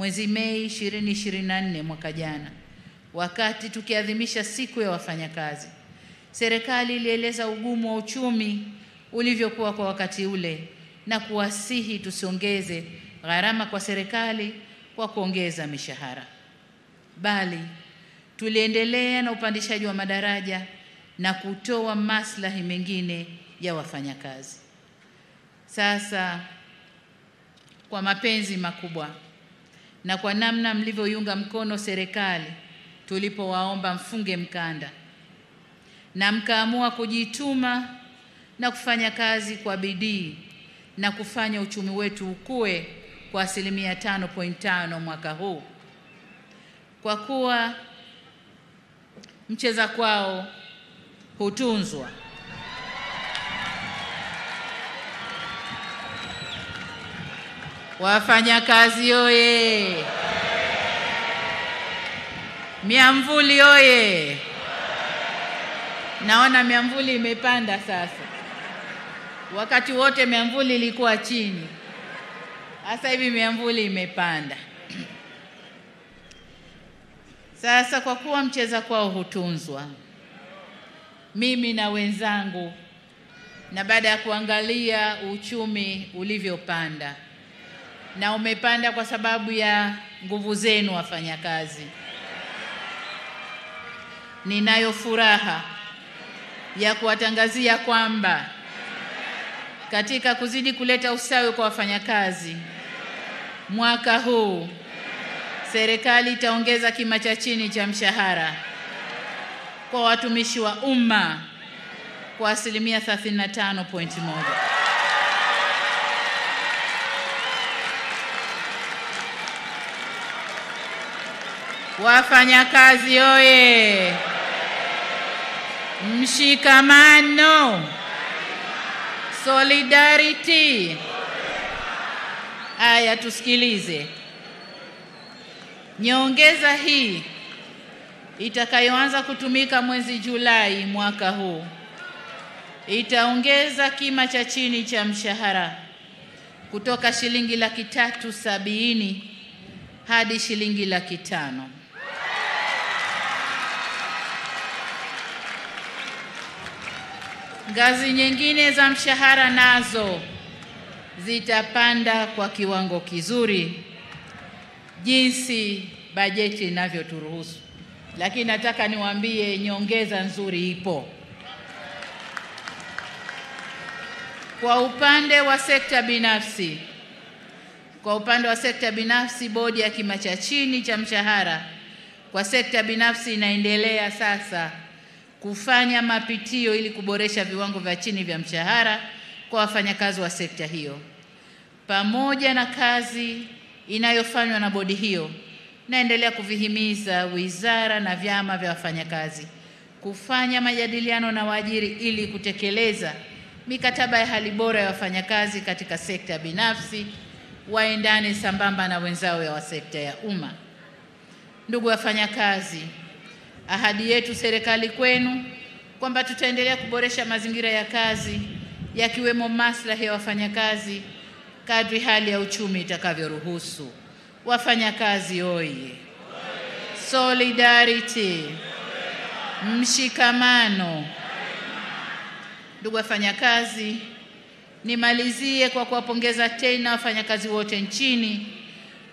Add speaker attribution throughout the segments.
Speaker 1: mwezi Mei 2024 mwaka jana, wakati tukiadhimisha siku ya wafanyakazi, serikali ilieleza ugumu wa uchumi ulivyokuwa kwa wakati ule na kuwasihi tusiongeze gharama kwa serikali kwa kuongeza mishahara, bali tuliendelea na upandishaji wa madaraja na kutoa maslahi mengine ya wafanyakazi. Sasa kwa mapenzi makubwa na kwa namna mlivyoiunga mkono serikali tulipowaomba mfunge mkanda na mkaamua kujituma na kufanya kazi kwa bidii na kufanya uchumi wetu ukue kwa 5.5% mwaka huu, kwa kuwa mcheza kwao hutunzwa. Wafanyakazi oye! Miamvuli oye! Naona miamvuli imepanda sasa. Wakati wote miamvuli ilikuwa chini. Sasa hivi miamvuli imepanda. Sasa kwa kuwa mcheza kwao hutunzwa, mimi na wenzangu, na baada ya kuangalia uchumi ulivyopanda, na umepanda kwa sababu ya nguvu zenu wafanyakazi, ninayo furaha ya kuwatangazia kwamba katika kuzidi kuleta usawi kwa wafanyakazi, mwaka huu serikali itaongeza kima cha chini cha mshahara kwa watumishi wa umma kwa 35.1%. Wafanyakazi oye! Mshikamano, solidarity. Aya, tusikilize. Nyongeza hii itakayoanza kutumika mwezi Julai mwaka huu itaongeza kima cha chini cha mshahara kutoka shilingi 370,000 hadi shilingi 500,000. Ngazi nyingine za mshahara nazo zitapanda kwa kiwango kizuri jinsi bajeti inavyoturuhusu. Lakini nataka niwaambie nyongeza nzuri ipo. Kwa upande wa sekta binafsi, bodi ya kima cha chini cha mshahara kwa sekta binafsi inaendelea sasa kufanya mapitio ili kuboresha viwango vya chini vya mshahara kwa wafanyakazi wa sekta hiyo. Pamoja na kazi inayofanywa na bodi hiyo, naendelea kuvihimiza wizara na vyama vya wafanyakazi kufanya majadiliano na waajiri ili kutekeleza mikataba ya hali bora ya wafanyakazi katika sekta binafsi, waendane sambamba na wenzao ya sekta ya umma. Ndugu wafanyakazi, ahadi yetu serikali kwenu kwamba tutaendelea kuboresha mazingira ya kazi yakiwemo maslahi ya wafanyakazi kadri hali ya uchumi itakavyoruhusu. Wafanyakazi oye! Solidarity, mshikamano. Ndugu wafanyakazi, nimalizie kwa kuwapongeza tena wafanyakazi wote nchini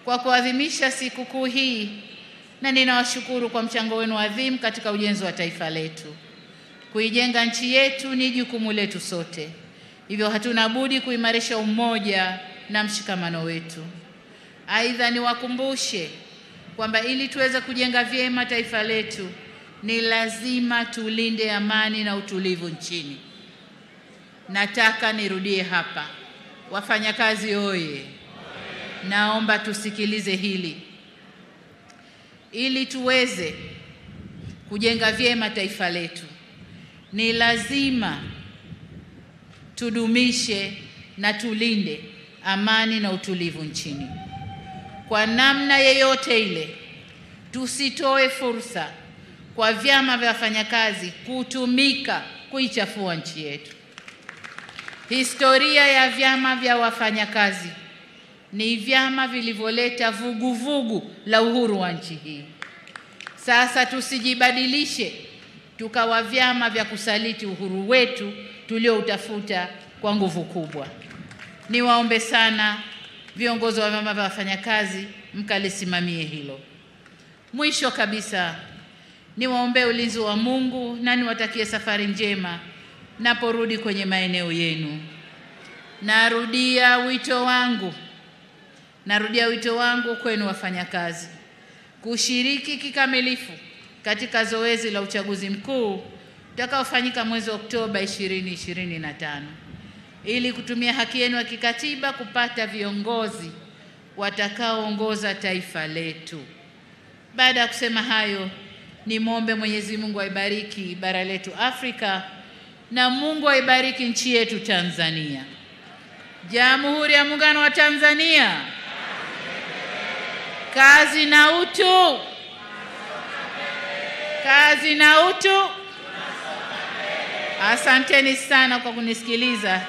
Speaker 1: kwa kuadhimisha sikukuu hii, na ninawashukuru kwa mchango wenu adhimu katika ujenzi wa taifa letu. Kuijenga nchi yetu ni jukumu letu sote. Hivyo hatuna budi kuimarisha umoja na mshikamano wetu. Aidha, niwakumbushe kwamba ili tuweze kujenga vyema taifa letu ni lazima tulinde amani na utulivu nchini. Nataka nirudie hapa. Wafanyakazi oye! Naomba tusikilize hili. Ili tuweze kujenga vyema taifa letu ni lazima tudumishe na tulinde amani na utulivu nchini. Kwa namna yeyote ile, tusitoe fursa kwa vyama vya wafanyakazi kutumika kuichafua nchi yetu. Historia ya vyama vya wafanyakazi ni vyama vilivyoleta vuguvugu la uhuru wa nchi hii. Sasa tusijibadilishe tukawa vyama vya kusaliti uhuru wetu tulioutafuta kwa nguvu kubwa. Niwaombe sana viongozi wa vyama vya wafanyakazi mkalisimamie hilo. Mwisho kabisa, niwaombe ulinzi wa Mungu na niwatakie safari njema naporudi kwenye maeneo yenu. Narudia wito wangu kwenu wafanyakazi kushiriki kikamilifu katika zoezi la uchaguzi mkuu utakaofanyika mwezi Oktoba 2025 ili kutumia haki yenu ya kikatiba kupata viongozi watakaoongoza taifa letu. Baada ya kusema hayo, nimwombe Mwenyezi Mungu aibariki bara letu Afrika na Mungu aibariki nchi yetu Tanzania. Jamhuri ya Muungano wa Tanzania. Kazi na utu. Kazi na utu. Asanteni sana kwa kunisikiliza.